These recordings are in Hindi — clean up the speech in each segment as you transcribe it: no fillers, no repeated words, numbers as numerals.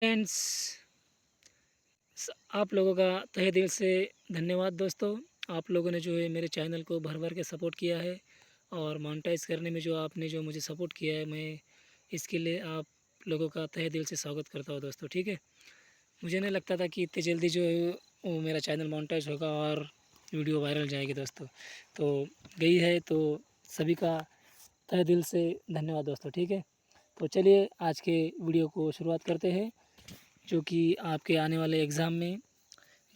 फ्रेंड्स, आप लोगों का तहे दिल से धन्यवाद दोस्तों। आप लोगों ने जो है मेरे चैनल को भर भर के सपोर्ट किया है और मोनेटाइज करने में जो आपने जो मुझे सपोर्ट किया है, मैं इसके लिए आप लोगों का तहे दिल से स्वागत करता हूँ दोस्तों। ठीक है, मुझे नहीं लगता था कि इतनी जल्दी जो है वो मेरा चैनल मोनेटाइज होगा और वीडियो वायरल जाएगी दोस्तों। तो गई है, तो सभी का तहे दिल से धन्यवाद दोस्तों। ठीक है, तो चलिए आज के वीडियो को शुरुआत करते हैं, जो कि आपके आने वाले एग्ज़ाम में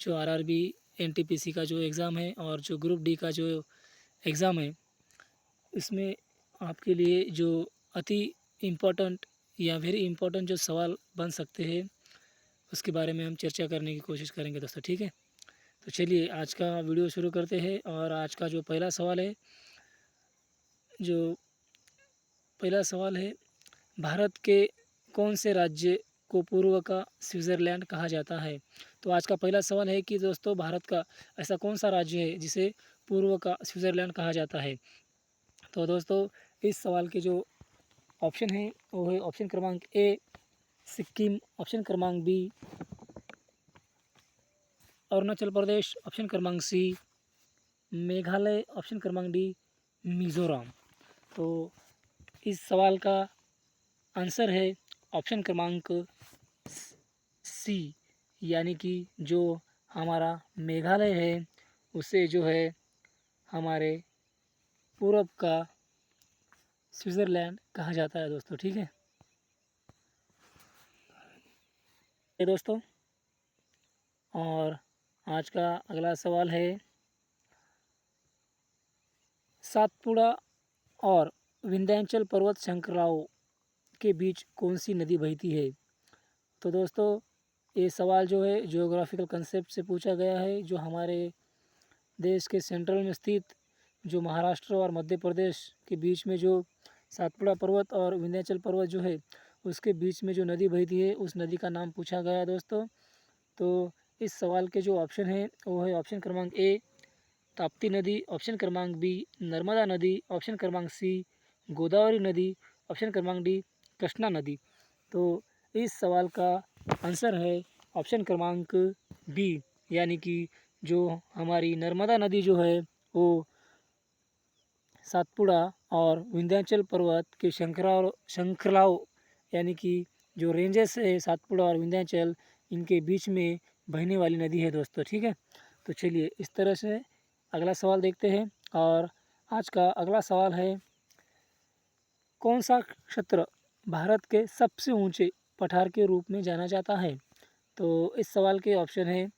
जो आरआरबी एनटीपीसी का जो एग्ज़ाम है और जो ग्रुप डी का जो एग्ज़ाम है, इसमें आपके लिए जो अति इम्पोर्टेंट या वेरी इम्पोर्टेंट जो सवाल बन सकते हैं, उसके बारे में हम चर्चा करने की कोशिश करेंगे दोस्तों। ठीक है, तो चलिए आज का वीडियो शुरू करते हैं। और आज का जो पहला सवाल है, जो पहला सवाल है, भारत के कौन से राज्य को पूर्व का स्विट्ज़रलैंड कहा जाता है? तो आज का पहला सवाल है कि दोस्तों, भारत का ऐसा कौन सा राज्य है जिसे पूर्व का स्विट्ज़रलैंड कहा जाता है? तो दोस्तों, इस सवाल के जो ऑप्शन हैं वो है ऑप्शन क्रमांक ए सिक्किम, ऑप्शन क्रमांक बी अरुणाचल प्रदेश, ऑप्शन क्रमांक सी मेघालय, ऑप्शन क्रमांक डी मिज़ोरम। तो इस सवाल का आंसर है ऑप्शन क्रमांक सी, यानी कि जो हमारा मेघालय है उसे जो है हमारे पूरब का स्विट्ज़रलैंड कहा जाता है दोस्तों। ठीक है, ये दोस्तों, और आज का अगला सवाल है, सातपुड़ा और विंध्याचल पर्वत श्रृंखलाओं के बीच कौन सी नदी बहती है? तो दोस्तों, ये सवाल जो है ज्योग्राफिकल कंसेप्ट से पूछा गया है, जो हमारे देश के सेंट्रल में स्थित जो महाराष्ट्र और मध्य प्रदेश के बीच में जो सातपुड़ा पर्वत और विंध्याचल पर्वत जो है, उसके बीच में जो नदी बहती है, उस नदी का नाम पूछा गया है दोस्तों। तो इस सवाल के जो ऑप्शन है वो है ऑप्शन क्रमांक ए ताप्ती नदी, ऑप्शन क्रमांक बी नर्मदा नदी, ऑप्शन क्रमांक सी गोदावरी नदी, ऑप्शन क्रमांक डी कृष्णा नदी। तो इस सवाल का आंसर है ऑप्शन क्रमांक बी, यानी कि जो हमारी नर्मदा नदी जो है वो सातपुड़ा और विंध्याचल पर्वत के श्रृंखलाओं यानी कि जो रेंजेस है सातपुड़ा और विंध्याचल, इनके बीच में बहने वाली नदी है दोस्तों। ठीक है, तो चलिए इस तरह से अगला सवाल देखते हैं। और आज का अगला सवाल है, कौन सा क्षेत्र भारत के सबसे ऊंचे पठार के रूप में जाना जाता है? तो इस सवाल के ऑप्शन है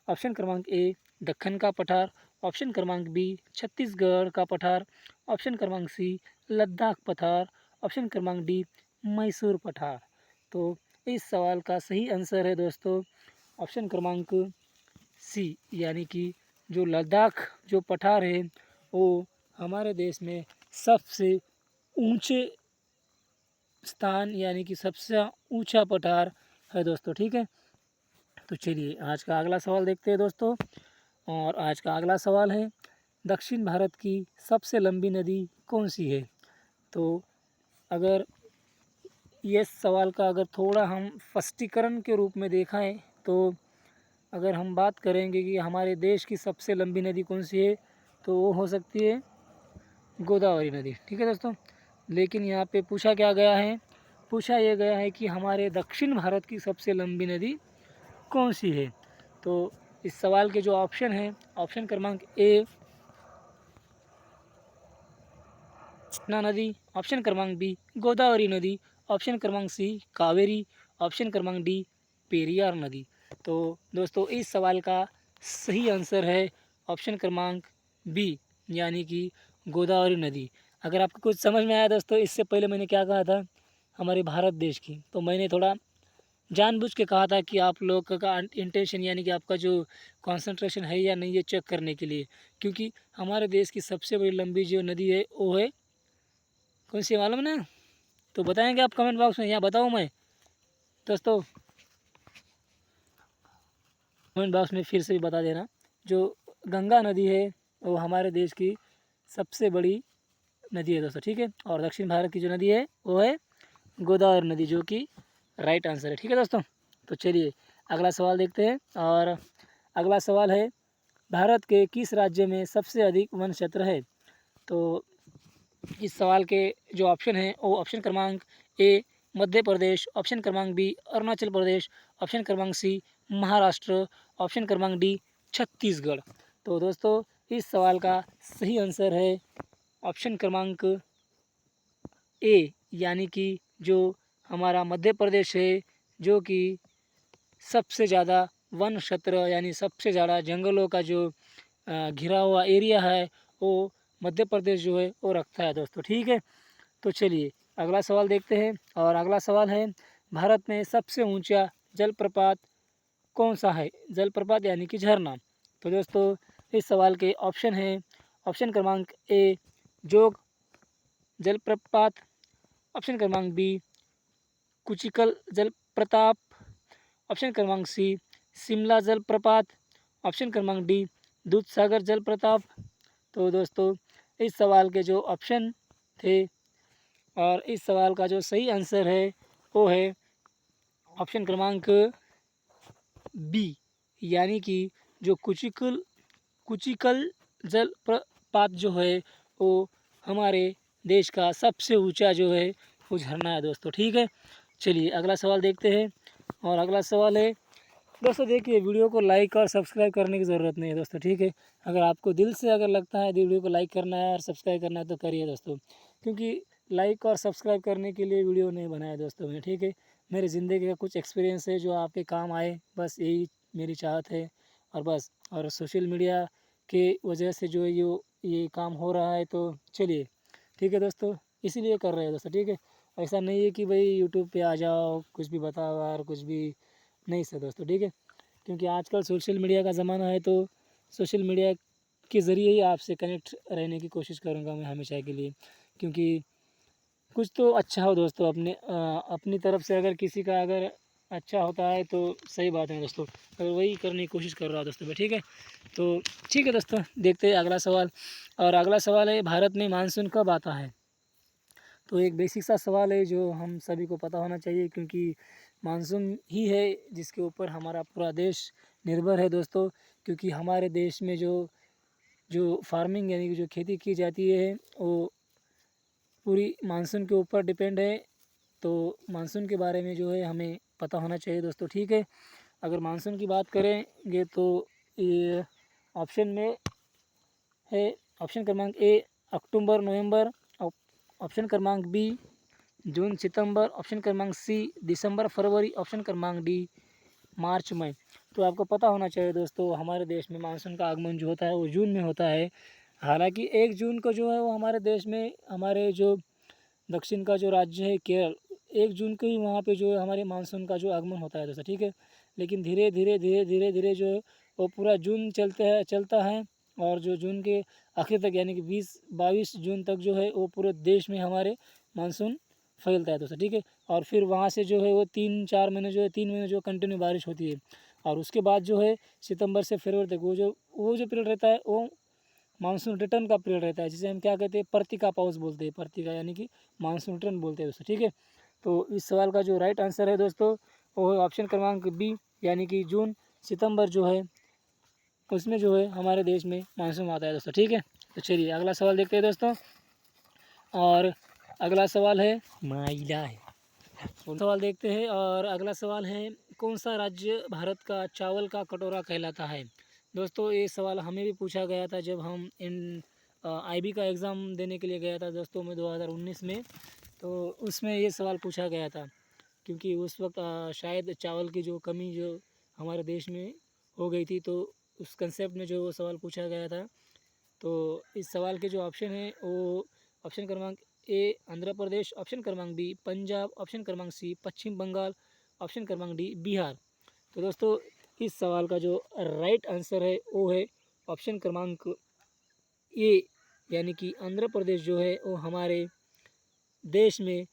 ऑप्शन क्रमांक ए दक्कन का पठार, ऑप्शन क्रमांक बी छत्तीसगढ़ का पठार, ऑप्शन क्रमांक सी लद्दाख पठार, ऑप्शन क्रमांक डी मैसूर पठार। तो इस सवाल का सही आंसर है दोस्तों ऑप्शन क्रमांक सी, यानी कि जो लद्दाख जो पठार है वो हमारे देश में सबसे ऊंचे स्थान यानी कि सबसे ऊंचा पठार है दोस्तों। ठीक है, तो चलिए आज का अगला सवाल देखते हैं दोस्तों। और आज का अगला सवाल है, दक्षिण भारत की सबसे लंबी नदी कौन सी है? तो अगर ये सवाल का अगर थोड़ा हम स्पष्टीकरण के रूप में देखा है, तो अगर हम बात करेंगे कि हमारे देश की सबसे लंबी नदी कौन सी है, तो वो हो सकती है गोदावरी नदी। ठीक है दोस्तों, लेकिन यहाँ पे पूछा क्या गया है, पूछा यह गया है कि हमारे दक्षिण भारत की सबसे लंबी नदी कौन सी है? तो इस सवाल के जो ऑप्शन हैं, ऑप्शन क्रमांक ए कृष्णा नदी, ऑप्शन क्रमांक बी गोदावरी नदी, ऑप्शन क्रमांक सी कावेरी, ऑप्शन क्रमांक डी पेरियार नदी। तो दोस्तों, इस सवाल का सही आंसर है ऑप्शन क्रमांक बी, यानी कि गोदावरी नदी। अगर आपको कुछ समझ में आया दोस्तों, इससे पहले मैंने क्या कहा था हमारे भारत देश की, तो मैंने थोड़ा जानबूझ के कहा था कि आप लोग का इंटेंशन यानी कि आपका जो कंसंट्रेशन है या नहीं, ये चेक करने के लिए, क्योंकि हमारे देश की सबसे बड़ी लंबी जो नदी है वो है कौन सी, मालूम ना? तो बताएंगे आप कमेंट बॉक्स में, यहाँ बताऊँ मैं दोस्तों? कमेंट बॉक्स में फिर से भी बता देना। जो गंगा नदी है वो हमारे देश की सबसे बड़ी नदी है दोस्तों। ठीक है, और दक्षिण भारत की जो नदी है वो है गोदावरी नदी, जो कि राइट आंसर है। ठीक है दोस्तों, तो चलिए अगला सवाल देखते हैं। और अगला सवाल है, भारत के किस राज्य में सबसे अधिक वन क्षेत्र है? तो इस सवाल के जो ऑप्शन हैं वो ऑप्शन क्रमांक ए मध्य प्रदेश, ऑप्शन क्रमांक बी अरुणाचल प्रदेश, ऑप्शन क्रमांक सी महाराष्ट्र, ऑप्शन क्रमांक डी छत्तीसगढ़। तो दोस्तों इस सवाल का सही आंसर है ऑप्शन क्रमांक ए, यानी कि जो हमारा मध्य प्रदेश है, जो कि सबसे ज़्यादा वन क्षेत्र यानी सबसे ज़्यादा जंगलों का जो घिरा हुआ एरिया है वो मध्य प्रदेश जो है वो रखता है दोस्तों। ठीक है, तो चलिए अगला सवाल देखते हैं। और अगला सवाल है, भारत में सबसे ऊंचा जलप्रपात कौन सा है? जलप्रपात यानी कि झरना। तो दोस्तों इस सवाल के ऑप्शन है, ऑप्शन क्रमांक ए जोग जलप्रपात, ऑप्शन क्रमांक बी कुचिकल जलप्रपात, ऑप्शन क्रमांक सी शिमला जलप्रपात, ऑप्शन क्रमांक डी दूधसागर जलप्रपात। तो दोस्तों इस सवाल के जो ऑप्शन थे और इस सवाल का जो सही आंसर है वो है ऑप्शन क्रमांक बी, यानी कि जो कुचिकल जलप्रपात जो है वो हमारे देश का सबसे ऊंचा जो है वो झरना है दोस्तों। ठीक है, चलिए अगला सवाल देखते हैं। और अगला सवाल है दोस्तों, देखिए वीडियो को लाइक और सब्सक्राइब करने की ज़रूरत नहीं है दोस्तों। ठीक है, अगर आपको दिल से अगर लगता है वीडियो को लाइक करना है और सब्सक्राइब करना है तो करिए दोस्तों, क्योंकि लाइक और सब्सक्राइब करने के लिए वीडियो नहीं बनाया दोस्तों मैं। ठीक है, मेरी ज़िंदगी का कुछ एक्सपीरियंस है जो आपके काम आए, बस यही मेरी चाहत है। और बस, और सोशल मीडिया के वजह से जो है ये काम हो रहा है, तो चलिए ठीक है दोस्तों, इसीलिए कर रहे हैं दोस्तों। ठीक है, ऐसा नहीं है कि भाई यूट्यूब पे आ जाओ कुछ भी बताओ यार, कुछ भी नहीं सर दोस्तों। ठीक है, क्योंकि आजकल सोशल मीडिया का ज़माना है, तो सोशल मीडिया के ज़रिए ही आपसे कनेक्ट रहने की कोशिश करूँगा मैं हमेशा के लिए। क्योंकि कुछ तो अच्छा हो दोस्तों, अपनी तरफ से अगर किसी का अगर अच्छा होता है तो सही बात है दोस्तों, और वही करने की कोशिश कर रहा हूँ दोस्तों मैं। ठीक है, तो ठीक है दोस्तों, देखते हैं अगला सवाल। और अगला सवाल है, भारत में मानसून कब आता है? तो एक बेसिक सा सवाल है जो हम सभी को पता होना चाहिए, क्योंकि मानसून ही है जिसके ऊपर हमारा पूरा देश निर्भर है दोस्तों। क्योंकि हमारे देश में जो जो फार्मिंग यानी कि जो खेती की जाती है वो पूरी मानसून के ऊपर डिपेंड है। तो मानसून के बारे में जो है हमें पता होना चाहिए दोस्तों। ठीक है, अगर मानसून की बात करेंगे तो ये ऑप्शन में है, ऑप्शन क्रमांक ए अक्टूबर नवंबर, ऑप्शन क्रमांक बी जून सितंबर, ऑप्शन क्रमांक सी दिसंबर फरवरी, ऑप्शन क्रमांक डी मार्च मई। तो आपको पता होना चाहिए दोस्तों, हमारे देश में मानसून का आगमन जो होता है वो जून में होता है। हालांकि 1 जून को जो है वो हमारे देश में, हमारे जो दक्षिण का जो राज्य है केरल, 1 जून को ही वहाँ पे जो है हमारे मानसून का जो आगमन होता है दोस्तों। ठीक है, लेकिन धीरे धीरे जो है वो पूरा जून चलता है। और जो जून के आखिर तक यानी कि 20-22 जून तक जो है वो पूरे देश में हमारे मानसून फैलता है दोस्तों। ठीक है, और फिर वहाँ से जो है वो 3-4 महीने जो है 3 महीने जो कंटिन्यू बारिश होती है। और उसके बाद जो है सितंबर से फरवरी तक वो जो पीरियड रहता है वो मानसून रिटर्न का पीरियड रहता है, जिसे हम क्या कहते हैं, पर्तिका पाउस बोलते हैं। पर्तिका यानी कि मानसून रिटर्न बोलते हैं दोस्तों। ठीक है, तो इस सवाल का जो राइट आंसर है दोस्तों वो है ऑप्शन क्रमांक बी, यानी कि जून सितंबर जो है उसमें जो है हमारे देश में मानसून आता है दोस्तों। ठीक है, तो चलिए अगला सवाल देखते हैं दोस्तों। और अगला सवाल है माइला है, सवाल देखते हैं। और अगला सवाल है, कौन सा राज्य भारत का चावल का कटोरा कहलाता है? दोस्तों ये सवाल हमें भी पूछा गया था जब हम इन आईबी का एग्ज़ाम देने के लिए गया था दोस्तों में 2019 में। तो उसमें ये सवाल पूछा गया था, क्योंकि उस वक्त शायद चावल की जो कमी जो हमारे देश में हो गई थी, तो उस कंसेप्ट में जो वो सवाल पूछा गया था। तो इस सवाल के जो ऑप्शन है वो ऑप्शन क्रमांक ए आंध्र प्रदेश, ऑप्शन क्रमांक बी पंजाब, ऑप्शन क्रमांक सी पश्चिम बंगाल, ऑप्शन क्रमांक डी बिहार। तो दोस्तों इस सवाल का जो राइट आंसर है वो है ऑप्शन क्रमांक ए, यानी कि आंध्र प्रदेश जो है वो हमारे देश में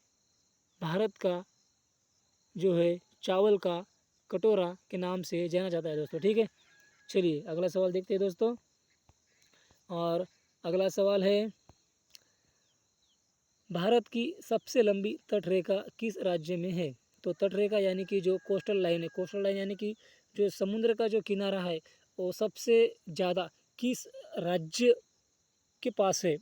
भारत का जो है चावल का कटोरा के नाम से जाना जाता है दोस्तों। ठीक है, चलिए अगला सवाल देखते हैं दोस्तों। और अगला सवाल है, भारत की सबसे लंबी तटरेखा किस राज्य में है? तो तटरेखा यानी कि जो कोस्टल लाइन है, कोस्टल लाइन यानी कि जो समुद्र का जो किनारा है वो सबसे ज़्यादा किस राज्य के पास है?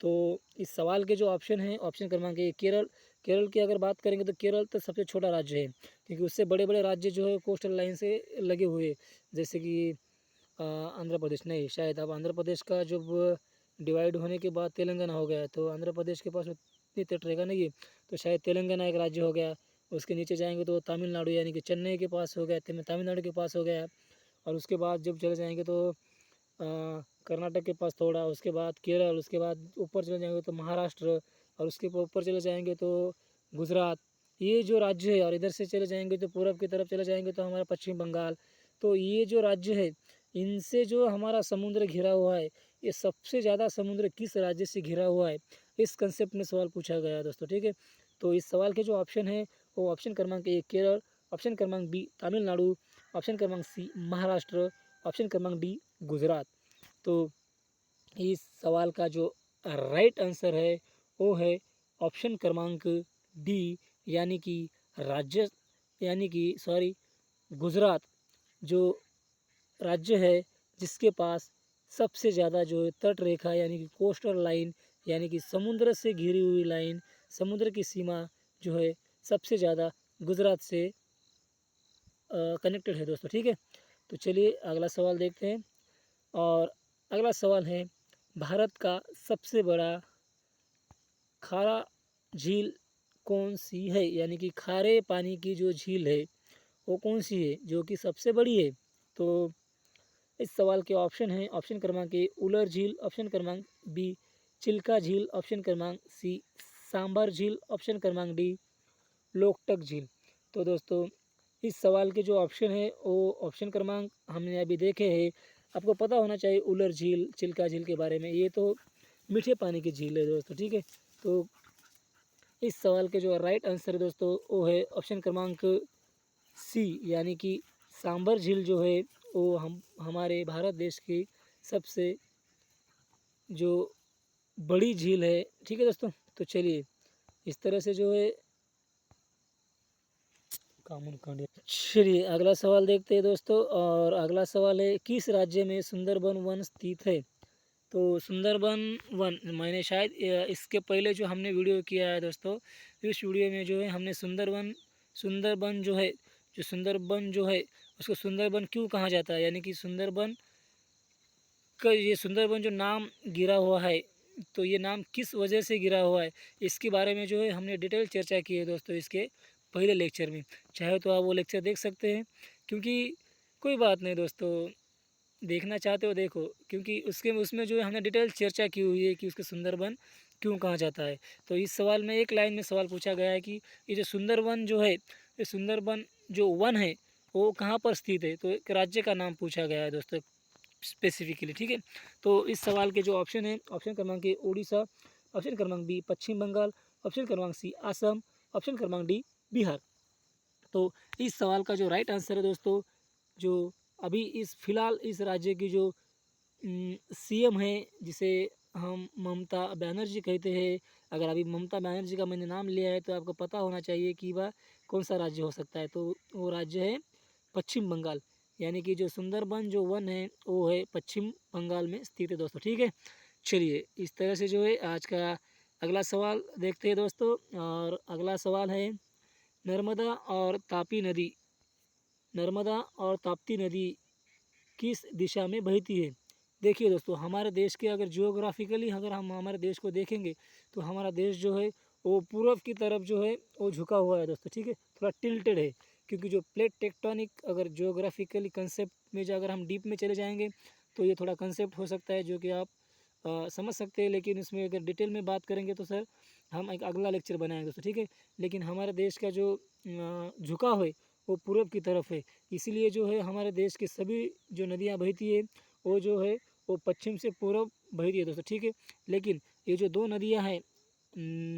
तो इस सवाल के जो ऑप्शन हैं, ऑप्शन क्रमांक ए केरल। केरल की अगर बात करेंगे तो केरल तो सबसे छोटा राज्य है, क्योंकि उससे बड़े बड़े राज्य जो है कोस्टल लाइन से लगे हुए, जैसे कि आंध्र प्रदेश नहीं, शायद अब आंध्र प्रदेश का जब डिवाइड होने के बाद तेलंगाना हो गया, तो आंध्र प्रदेश के पास उतनी तटरेखा नहीं है, तो शायद तेलंगाना एक राज्य हो गया। उसके नीचे जाएंगे तो तमिलनाडु यानी कि चेन्नई के पास हो गया, तमिलनाडु के पास हो गया। और उसके बाद जब चले जाएंगे तो कर्नाटक के पास थोड़ा, उसके बाद केरल, उसके बाद ऊपर चले जाएंगे तो महाराष्ट्र, और उसके ऊपर चले जाएंगे तो गुजरात। ये जो राज्य है, और इधर से चले जाएंगे तो पूरब की तरफ चले जाएंगे तो हमारा पश्चिम बंगाल। तो ये जो राज्य है, इनसे जो हमारा समुद्र घिरा हुआ है, ये सबसे ज़्यादा समुद्र किस राज्य से घिरा हुआ है, इस कंसेप्ट में सवाल पूछा गया है दोस्तों। ठीक है, तो इस सवाल के जो ऑप्शन है वो ऑप्शन क्रमांक ए केरल, ऑप्शन क्रमांक बी तमिलनाडु, ऑप्शन क्रमांक सी महाराष्ट्र, ऑप्शन क्रमांक डी गुजरात। तो इस सवाल का जो राइट आंसर है वो है ऑप्शन क्रमांक डी, यानी कि राज्य यानी कि सॉरी गुजरात जो राज्य है जिसके पास सबसे ज़्यादा जो है तट रेखा यानी कि कोस्टल लाइन, यानी कि समुद्र से घिरी हुई लाइन, समुद्र की सीमा जो है सबसे ज़्यादा गुजरात से कनेक्टेड है दोस्तों। ठीक है, तो चलिए अगला सवाल देखते हैं। और अगला सवाल है, भारत का सबसे बड़ा खारा झील कौन सी है, यानी कि खारे पानी की जो झील है वो कौन सी है जो कि सबसे बड़ी है? तो इस सवाल के ऑप्शन हैं, ऑप्शन क्रमांक ए उलर झील, ऑप्शन क्रमांक बी चिल्का झील, ऑप्शन क्रमांक सी सांबर झील, ऑप्शन क्रमांक डी लोकटक झील। तो दोस्तों इस सवाल के जो ऑप्शन है वो ऑप्शन क्रमांक हमने अभी देखे हैं। आपको पता होना चाहिए उलर झील, चिल्का झील के बारे में, ये तो मीठे पानी की झील है दोस्तों। ठीक है, तो इस सवाल के जो राइट आंसर है दोस्तों वो है ऑप्शन क्रमांक सी, यानी कि सांबर झील जो है वो हमारे भारत देश की सबसे जो बड़ी झील है। ठीक है दोस्तों, तो चलिए इस तरह से जो है चलिए अगला सवाल देखते हैं दोस्तों। और अगला सवाल है, किस राज्य में सुंदरबन वन स्थित है? तो सुंदरबन वन मैंने शायद इसके पहले जो हमने वीडियो किया है दोस्तों, इस वीडियो में जो है हमने सुंदरबन जो है उसको सुंदरबन क्यों कहा जाता है, यानी कि सुंदरबन का ये सुंदरबन जो नाम गिरा हुआ है, तो ये नाम किस वजह से गिरा हुआ है, इसके बारे में जो है हमने डिटेल चर्चा की है दोस्तों इसके पहले लेक्चर में। चाहे तो आप वो लेक्चर देख सकते हैं, क्योंकि कोई बात नहीं दोस्तों, देखना चाहते हो देखो, क्योंकि उसके उसमें जो है हमने डिटेल चर्चा की हुई है कि उसके सुंदरबन क्यों कहा जाता है। तो इस सवाल में एक लाइन में सवाल पूछा गया है कि ये जो सुंदरबन जो है, ये सुंदरबन जो वन है वो कहाँ पर स्थित है, तो एक राज्य का नाम पूछा गया है दोस्तों स्पेसिफिकली। ठीक है, तो इस सवाल के जो ऑप्शन है, ऑप्शन क्रमांक ए उड़ीसा, ऑप्शन क्रमांक बी पश्चिम बंगाल, ऑप्शन क्रमांक सी असम, ऑप्शन क्रमांक डी बिहार। तो इस सवाल का जो राइट आंसर है दोस्तों, जो अभी इस फिलहाल इस राज्य की जो सीएम है, जिसे हम ममता बनर्जी कहते हैं, अगर अभी ममता बनर्जी का मैंने नाम लिया है तो आपको पता होना चाहिए कि वह कौन सा राज्य हो सकता है। तो वो राज्य है पश्चिम बंगाल, यानी कि जो सुंदरबन जो वन है वो है पश्चिम बंगाल में स्थित है दोस्तों। ठीक है, चलिए इस तरह से जो है आज का अगला सवाल देखते हैं दोस्तों। और अगला सवाल है, नर्मदा और तापी नदी नर्मदा और ताप्ती नदी किस दिशा में बहती है? देखिए दोस्तों, हमारे देश के अगर जियोग्राफिकली अगर हम हमारे देश को देखेंगे तो हमारा देश जो है वो पूर्व की तरफ जो है वो झुका हुआ है दोस्तों। ठीक है, थोड़ा टिल्टेड है, क्योंकि जो प्लेट टेक्टोनिक अगर जियोग्राफिकली कंसेप्ट में जो अगर हम डीप में चले जाएंगे तो ये थोड़ा कंसेप्ट हो सकता है जो कि आप समझ सकते हैं, लेकिन इसमें अगर डिटेल में बात करेंगे तो सर हम एक अगला लेक्चर बनाएंगे दोस्तों। ठीक है, लेकिन हमारे देश का जो झुकाव है वो पूर्व की तरफ है, इसीलिए जो है हमारे देश की सभी जो नदियाँ बहती है वो जो है वो पश्चिम से पूर्व बहती है दोस्तों। ठीक है, लेकिन ये जो दो नदियाँ हैं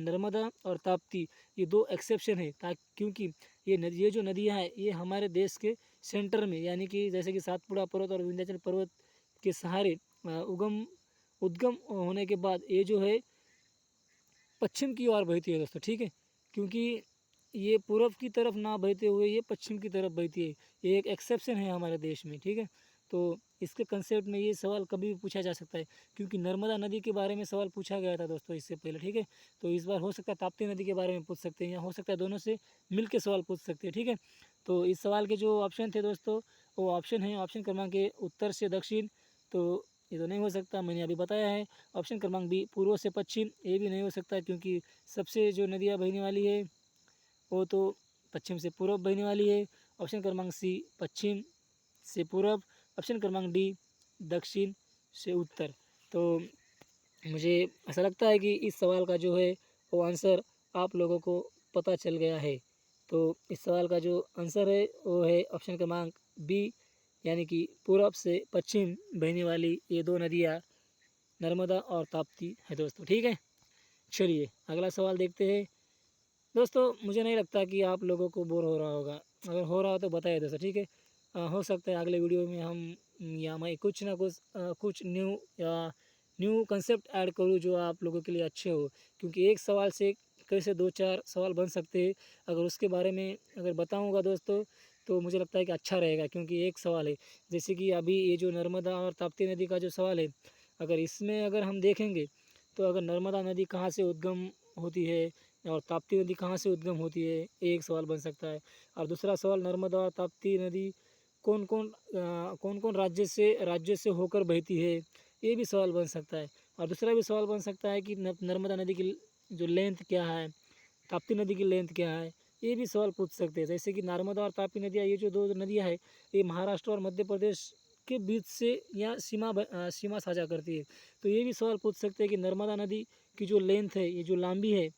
नर्मदा और ताप्ती, ये दो एक्सेप्शन है, क्योंकि ये जो नदियाँ हैं ये हमारे देश के सेंटर में, यानी कि जैसे कि सातपुड़ा पर्वत और विंध्याचल पर्वत के सहारे उद्गम होने के बाद ये जो है पश्चिम की ओर बहती है दोस्तों। ठीक है, क्योंकि ये पूर्व की तरफ ना बहते हुए ये पश्चिम की तरफ बहती है। ये एक एक्सेप्शन है हमारे देश में, ठीक है। तो इसके कंसेप्ट में ये सवाल कभी भी पूछा जा सकता है, क्योंकि नर्मदा नदी के बारे में सवाल पूछा गया था दोस्तों इससे पहले, ठीक है। तो इस बार हो सकता है ताप्ती नदी के बारे में पूछ सकते हैं, या हो सकता है दोनों से मिल के सवाल पूछ सकते हैं, ठीक है। तो इस सवाल के जो ऑप्शन थे दोस्तों, वो ऑप्शन है ऑप्शन क्रमांक ए उत्तर से दक्षिण, तो ये तो नहीं हो सकता, मैंने अभी बताया है। ऑप्शन क्रमांक बी पूर्व से पश्चिम, ये भी नहीं हो सकता, क्योंकि सबसे जो नदियाँ बहने वाली है वो तो पश्चिम से पूर्व बहने वाली है। ऑप्शन क्रमांक सी पश्चिम से पूर्व। ऑप्शन क्रमांक डी दक्षिण से उत्तर। तो मुझे ऐसा लगता है कि इस सवाल का जो है वो आंसर आप लोगों को पता चल गया है। तो इस सवाल का जो आंसर है वो है ऑप्शन क्रमांक बी, यानी कि पूर्व से पश्चिम बहने वाली ये दो नदियाँ नर्मदा और ताप्ती है दोस्तों, ठीक है। चलिए अगला सवाल देखते हैं दोस्तों। मुझे नहीं लगता कि आप लोगों को बोर हो रहा होगा, अगर हो रहा हो तो बताइए दोस्तों, ठीक है। हो सकता है अगले वीडियो में हम या मैं कुछ ना कुछ कुछ न्यू कंसेप्ट ऐड करूँ जो आप लोगों के लिए अच्छे हो, क्योंकि एक सवाल से कैसे दो चार सवाल बन सकते हैं। अगर उसके बारे में अगर बताऊँगा दोस्तों तो मुझे लगता है कि अच्छा रहेगा, क्योंकि एक सवाल है। जैसे कि अभी ये जो नर्मदा और ताप्ती नदी का जो सवाल है, अगर इसमें अगर हम देखेंगे तो अगर नर्मदा नदी कहाँ से उद्गम होती है और ताप्ती नदी कहाँ से उद्गम होती है, एक सवाल बन सकता है। और दूसरा सवाल, नर्मदा और ताप्ती नदी कौन कौन राज्य से होकर बहती है, ये भी सवाल बन सकता है। और दूसरा भी सवाल बन सकता है कि नर्मदा नदी की जो लेंथ क्या है, ताप्ती नदी की लेंथ क्या है, ये भी सवाल पूछ सकते हैं। जैसे कि नर्मदा और ताप्ती नदियाँ, ये जो दो नदियाँ है, ये महाराष्ट्र और मध्य प्रदेश के बीच से या सीमा साझा करती है। तो ये भी सवाल पूछ सकते हैं कि नर्मदा नदी की जो लेंथ है, ये जो लंबी है,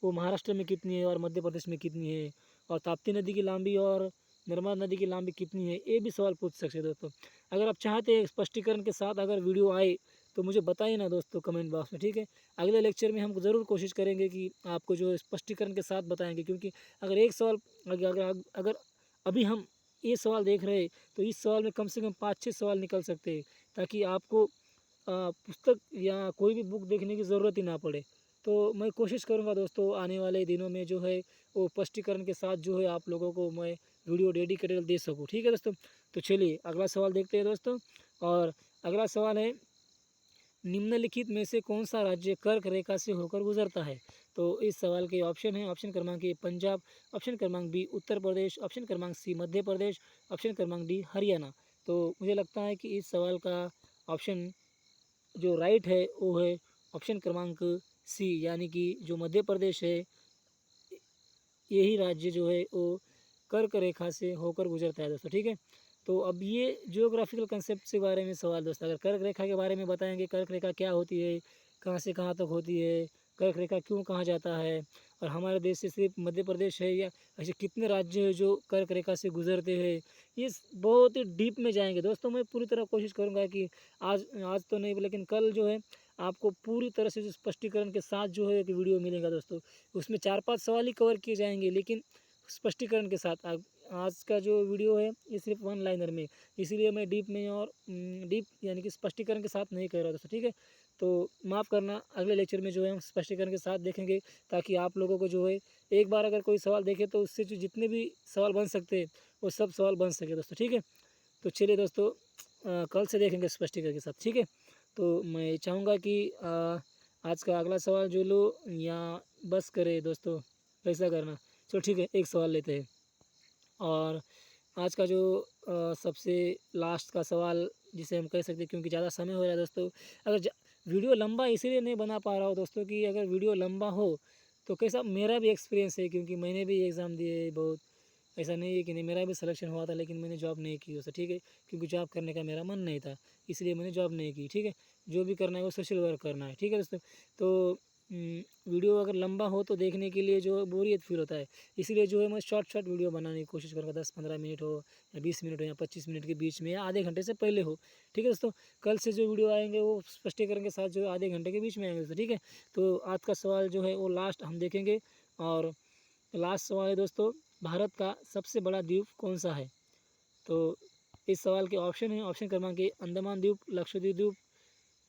वो महाराष्ट्र में कितनी है और मध्य प्रदेश में कितनी है, और ताप्ती नदी की लंबी और नर्मदा नदी की लंबी कितनी है, ये भी सवाल पूछ सकते हैं दोस्तों। अगर आप चाहते हैं स्पष्टीकरण के साथ अगर वीडियो आए तो मुझे बताइए ना दोस्तों कमेंट बॉक्स में, ठीक है। अगले लेक्चर में हम ज़रूर कोशिश करेंगे कि आपको जो स्पष्टीकरण के साथ बताएंगे, क्योंकि अगर एक सवाल अगर अगर अगर अभी हम ये सवाल देख रहे हैं तो इस सवाल में कम से कम 5-6 सवाल निकल सकते हैं, ताकि आपको पुस्तक या कोई भी बुक देखने की ज़रूरत ही ना पड़े। तो मैं कोशिश करूँगा दोस्तों आने वाले दिनों में जो है वो स्पष्टीकरण के साथ जो है आप लोगों को मैं वीडियो डेडिकेटेड दे सकूँ, ठीक है दोस्तों। तो चलिए अगला सवाल देखते हैं दोस्तों। और अगला सवाल है, निम्नलिखित में से कौन सा राज्य कर्क रेखा से होकर गुजरता है। तो इस सवाल के ऑप्शन है, ऑप्शन क्रमांक ए पंजाब, ऑप्शन क्रमांक बी उत्तर प्रदेश, ऑप्शन क्रमांक सी मध्य प्रदेश, ऑप्शन क्रमांक डी हरियाणा। तो मुझे लगता है कि इस सवाल का ऑप्शन जो राइट है वो है ऑप्शन क्रमांक सी, यानी कि जो मध्य प्रदेश है, यही राज्य जो है वो कर्क रेखा से होकर गुजरता है दोस्तों, ठीक है। तो अब ये जियोग्राफिकल कंसेप्ट के बारे में सवाल दोस्तों, अगर कर्क रेखा के बारे में बताएंगे, कर्क रेखा क्या होती है, कहाँ से कहाँ तक होती है, कर्क रेखा क्यों कहा जाता है, और हमारे देश से सिर्फ मध्य प्रदेश है या ऐसे कितने राज्य हैं जो कर्क रेखा से गुजरते हैं, ये बहुत ही डीप में जाएंगे दोस्तों। मैं पूरी तरह कोशिश करूँगा कि आज आज तो नहीं लेकिन कल जो है आपको पूरी तरह से जो स्पष्टीकरण के साथ जो है एक वीडियो मिलेगा दोस्तों। उसमें 4-5 सवाल ही कवर किए जाएंगे, लेकिन स्पष्टीकरण के साथ। आज का जो वीडियो है ये सिर्फ वन लाइनर में, इसीलिए मैं डीप में और डीप यानी कि स्पष्टीकरण के साथ नहीं कह रहा दोस्तों, ठीक है। तो माफ़ करना, अगले लेक्चर में जो है हम स्पष्टीकरण के साथ देखेंगे, ताकि आप लोगों को जो है एक बार अगर कोई सवाल देखे तो उससे जो जितने भी सवाल बन सकते हैं वो सब सवाल बन सके दोस्तों, ठीक है। तो चलिए दोस्तों कल से देखेंगे स्पष्टीकरण के साथ, ठीक है। तो मैं चाहूँगा कि आज का अगला सवाल जो लो या बस करे दोस्तों, कैसा करना। चलो ठीक है, एक सवाल लेते हैं। और आज का जो सबसे लास्ट का सवाल जिसे हम कह सकते हैं, क्योंकि ज़्यादा समय हो रहा है दोस्तों, अगर वीडियो लंबा इसीलिए नहीं बना पा रहा हूँ दोस्तों कि अगर वीडियो लंबा हो तो कैसा मेरा भी एक्सपीरियंस है, क्योंकि मैंने भी एग्ज़ाम दिए बहुत। ऐसा नहीं है कि नहीं, मेरा भी सिलेक्शन हुआ था, लेकिन मैंने जॉब नहीं की उससे, ठीक है। क्योंकि जॉब करने का मेरा मन नहीं था, इसलिए मैंने जॉब नहीं की, ठीक है। जो भी करना है वो सोशल वर्क करना है, ठीक है दोस्तों। तो वीडियो अगर लंबा हो तो देखने के लिए जो है बोरियत फील होता है, इसीलिए जो है मैं शॉर्ट वीडियो बनाने की कोशिश करूँगा। 10-15 मिनट हो या 20 मिनट हो या 25 मिनट के बीच में या आधे घंटे से पहले हो, ठीक है दोस्तों। कल से जो वीडियो आएंगे वो स्पष्टीकरण के साथ जो है आधे घंटे के बीच में आएंगे दोस्तों, ठीक है। तो आज का सवाल जो है वो लास्ट हम देखेंगे। और लास्ट सवाल है दोस्तों, भारत का सबसे बड़ा द्वीप कौन सा है। तो इस सवाल के ऑप्शन है, ऑप्शन क्रमांक ए अंडमान द्वीप लक्षद्वीप द्वीप,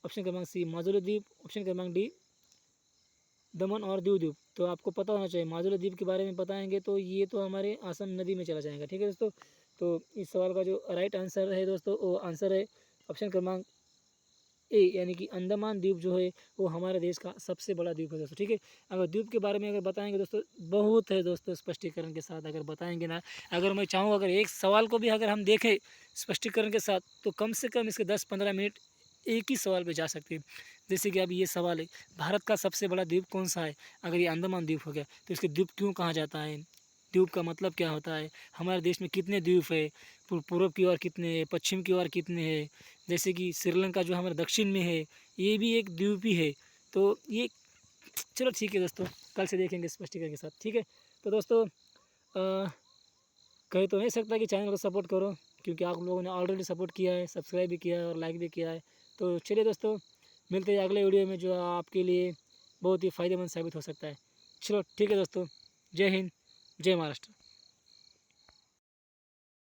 ऑप्शन क्रमांक सी माजुली द्वीप, ऑप्शन क्रमांक डी दमन और दीव द्वीप। तो आपको पता होना चाहिए माजुली द्वीप के बारे में बताएंगे तो ये तो हमारे असम नदी में चला जाएगा। ठीक है दोस्तों, तो इस सवाल का जो राइट आंसर है दोस्तों वो आंसर है ऑप्शन क्रमांक ए, यानी कि अंडमान द्वीप जो है वो हमारे देश का सबसे बड़ा द्वीप है दोस्तों। ठीक है, अगर द्वीप के बारे में अगर बताएंगे दोस्तों बहुत है दोस्तों, स्पष्टीकरण के साथ अगर बताएंगे ना, अगर मैं चाहूँ अगर एक सवाल को भी अगर हम देखें स्पष्टीकरण के साथ तो कम से कम इसके 10-15 मिनट एक ही सवाल पे जा सकते हैं। जैसे कि अभी ये सवाल है, भारत का सबसे बड़ा द्वीप कौन सा है? अगर ये अंडमान द्वीप हो गया तो इसके द्वीप क्यों कहा जाता है, द्वीप का मतलब क्या होता है, हमारे देश में कितने द्वीप है, पूर्व की ओर कितने है, पश्चिम की ओर कितने हैं, जैसे कि श्रीलंका जो हमारे दक्षिण में है ये भी एक द्वीप ही है। तो ये चलो ठीक है दोस्तों, कल से देखेंगे स्पष्टीकरण के साथ। ठीक है, तो दोस्तों कह तो नहीं सकता कि चैनल को सपोर्ट करो, क्योंकि आप लोगों ने ऑलरेडी सपोर्ट किया है, सब्सक्राइब भी किया है और लाइक भी किया है। तो चलिए दोस्तों, मिलते हैं अगले वीडियो में जो आपके लिए बहुत ही फ़ायदेमंद साबित हो सकता है। चलो ठीक है दोस्तों, जय हिंद, जय महाराष्ट्र।